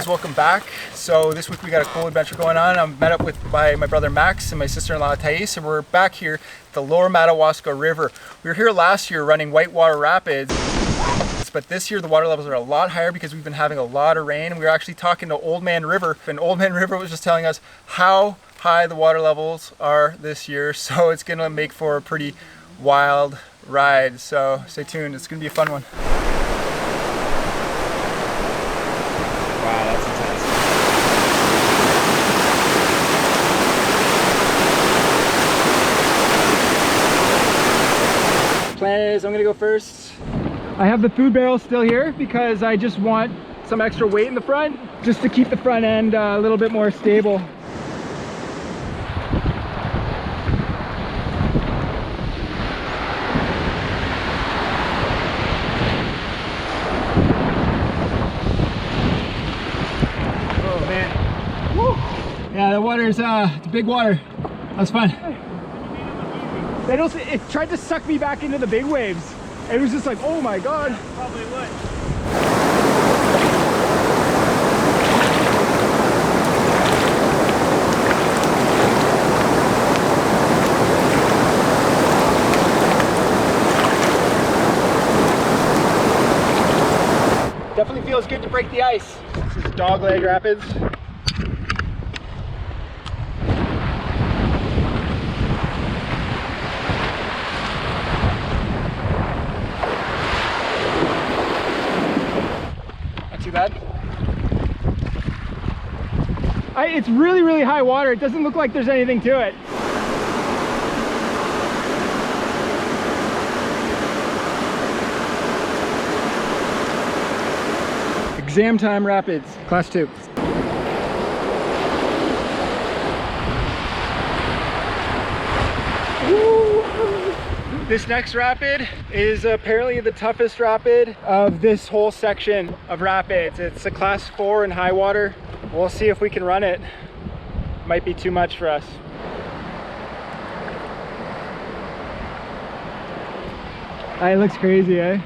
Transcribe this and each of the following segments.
guys, welcome back. So this week we got a cool adventure going on. I'm met up by my brother Max and my sister-in-law Thais, and we're back here at the lower Madawaska River. We were here last year running Whitewater Rapids, but this year the water levels are a lot higher because we've been having a lot of rain. And we were actually talking to Old Man River, and Old Man River was just telling us how high the water levels are this year. So it's gonna make for a pretty wild ride. So stay tuned, it's gonna be a fun one. Wow, that's intense. Plan is I'm gonna go first. I have the food barrel still here because I just want some extra weight in the front, just to keep the front end a little bit more stable. Yeah, the water's it's big water. That was fun. It tried to suck me back into the big waves. It was just like, oh my god. Probably would. Definitely feels good to break the ice. This is Dogleg Rapids. Too bad. It's really, really high water. It doesn't look like there's anything to it. Exam time rapids, class 2. This next rapid is apparently the toughest rapid of this whole section of rapids. It's a class 4 in high water. We'll see if we can run it. Might be too much for us. It looks crazy, eh?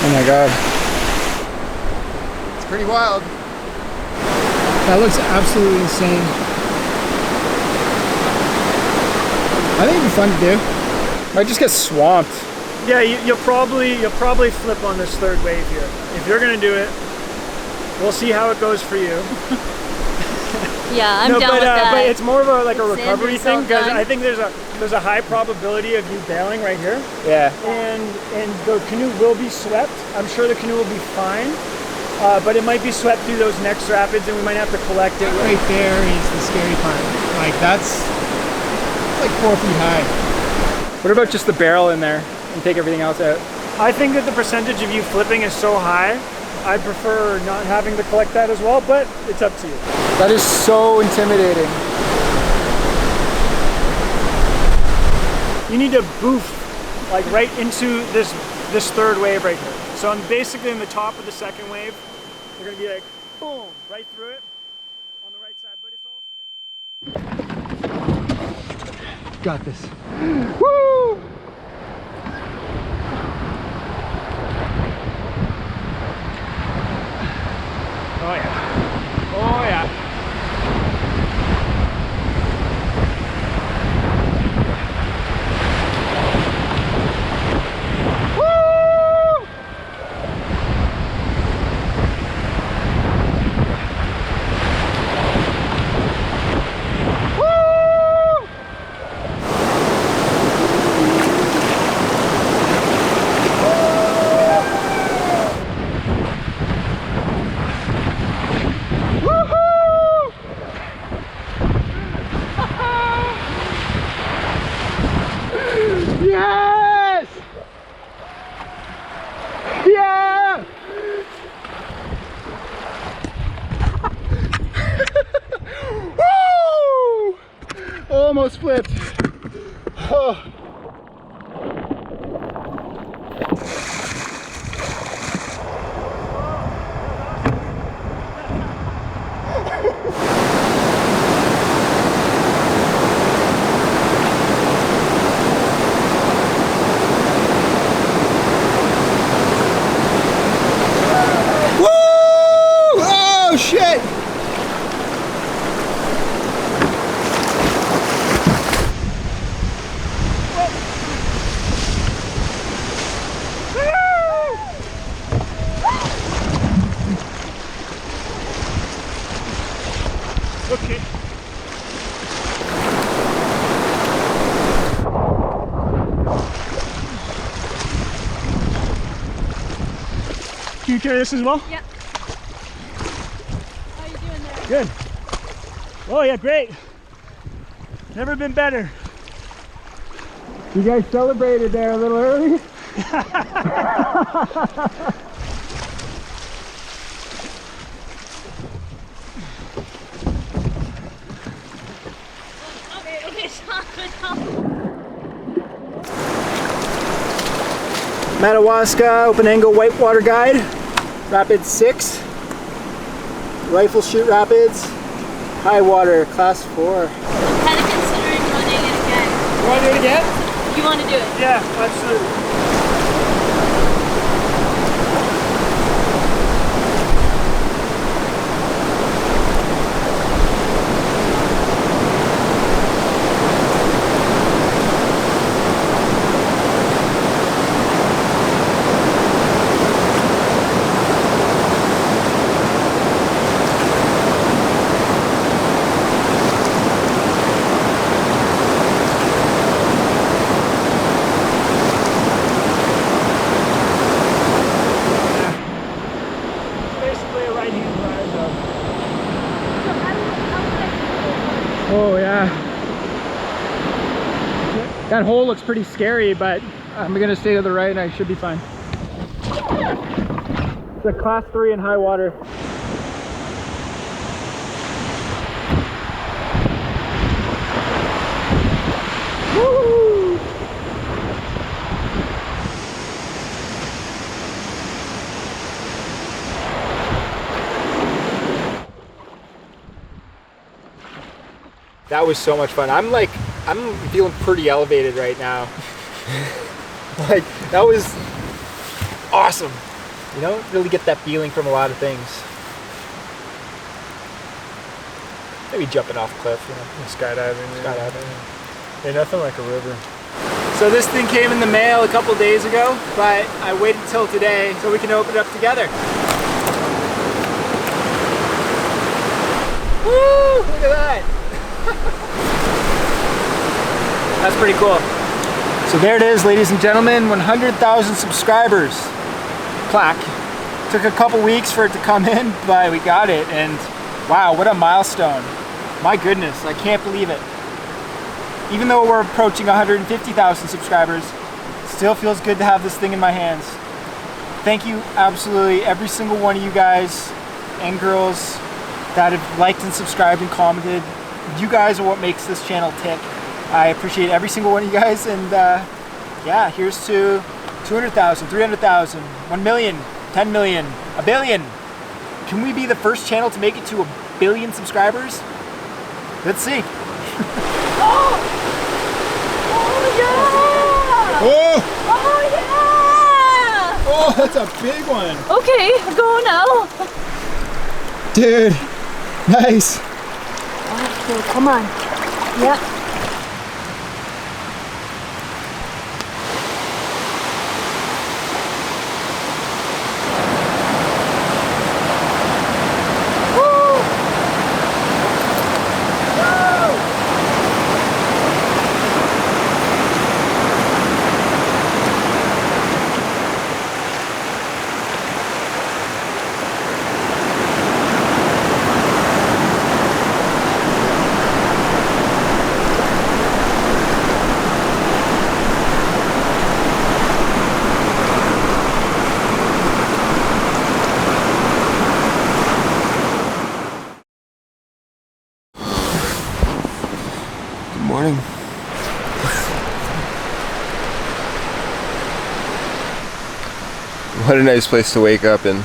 Oh my god. Pretty wild. That looks absolutely insane. I think it'd be fun to do. Might just get swamped. Yeah, you'll probably flip on this third wave here. If you're gonna do it, we'll see how it goes for you. Yeah, I'm down with that. But it's more of a recovery thing, because I think there's a high probability of you bailing right here. Yeah. And the canoe will be swept. I'm sure the canoe will be fine. But it might be swept through those next rapids, and we might have to collect it. Right there is the scary part. Like that's like 4 feet high. What about just the barrel in there and take everything else out? I think that the percentage of you flipping is so high, I prefer not having to collect that as well, but it's up to you. That is so intimidating. You need to boof like right into this third wave right here. So I'm basically in the top of the second wave. You're gonna be like, boom, right through it on the right side, but it's also gonna be... Got this. Woo! Oh yeah. Oh yeah. Yes! Yeah! Woo! Almost flipped. Oh. you carry this as well? Yeah. How are you doing there? Good. Oh yeah, great. Never been better. You guys celebrated there a little early? Okay, Sean. Madawaska open angle whitewater guide, Rapid 6, rifle chute rapids, high water class 4. Kind of considering running it again. You want to do it again? You want to do it? Yeah, absolutely. Oh yeah. That hole looks pretty scary, but I'm gonna stay to the right and I should be fine. It's a class 3 in high water. Woo! That was so much fun. I'm feeling pretty elevated right now. Like, that was awesome. You don't really get that feeling from a lot of things. Maybe jumping off a cliff, you know. Skydiving. Skydiving. Ain't nothing like a river. So this thing came in the mail a couple days ago, but I waited until today so we can open it up together. Woo! Look at that! That's pretty cool. So there it is, ladies and gentlemen, 100,000 subscribers. Plaque. Took a couple weeks for it to come in, but we got it, and wow, what a milestone. My goodness, I can't believe it. Even though we're approaching 150,000 subscribers, it still feels good to have this thing in my hands. Thank you absolutely every single one of you guys and girls that have liked and subscribed and commented. You guys are what makes this channel tick. I appreciate every single one of you guys, and yeah, here's to 200,000, 300,000, 1 million, 10 million, a billion. Can we be the first channel to make it to 1 billion subscribers? Let's see. Oh! Oh yeah! Oh! Oh yeah! Oh, that's a big one. Okay, go now. Dude, nice. Okay, come on. Yep. Morning. What a nice place to wake up in. I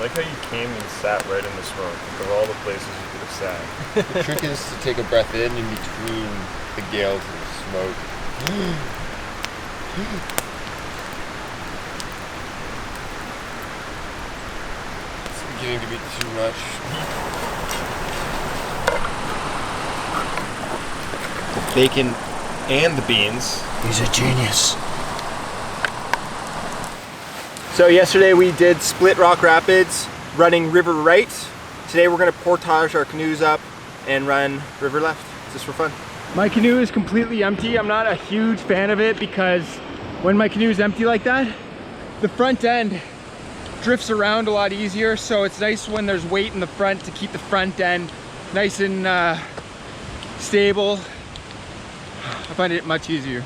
like how you came and sat right in the smoke. Of all the places you could have sat. The trick is to take a breath in between the gales of smoke. It's beginning to be too much. The bacon and the beans. He's a genius. So yesterday we did Split Rock Rapids, running river right. Today we're gonna portage our canoes up and run river left, just for fun. My canoe is completely empty. I'm not a huge fan of it because when my canoe is empty like that, the front end drifts around a lot easier. So it's nice when there's weight in the front to keep the front end nice and stable. I find it much easier.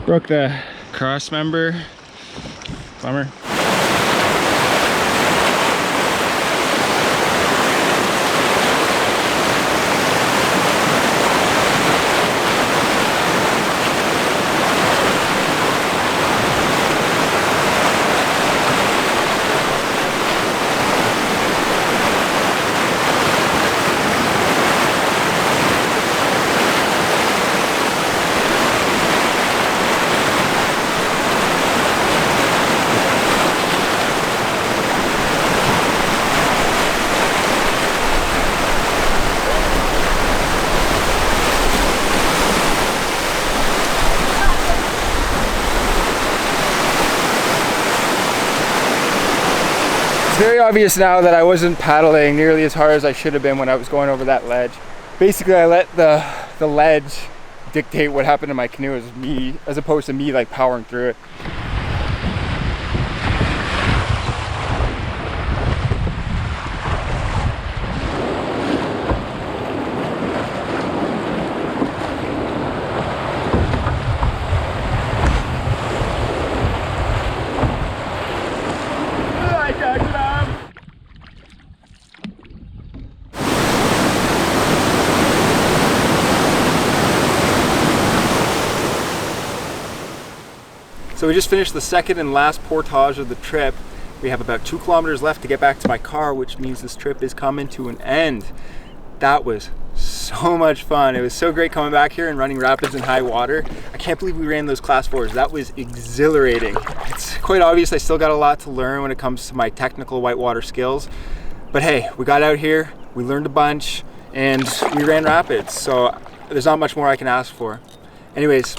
Broke the cross member. Bummer. Very obvious now that I wasn't paddling nearly as hard as I should have been when I was going over that ledge. Basically, I let the ledge dictate what happened to my canoe as opposed to me like powering through it. So we just finished the second and last portage of the trip. We have about 2 kilometers left to get back to my car, which means this trip is coming to an end. That was so much fun. It was so great coming back here and running rapids in high water. I can't believe we ran those class 4s. That was exhilarating. It's quite obvious I still got a lot to learn when it comes to my technical whitewater skills. But hey, we got out here, we learned a bunch, and we ran rapids. So there's not much more I can ask for. Anyways,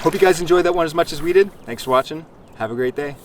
hope you guys enjoyed that one as much as we did. Thanks for watching. Have a great day.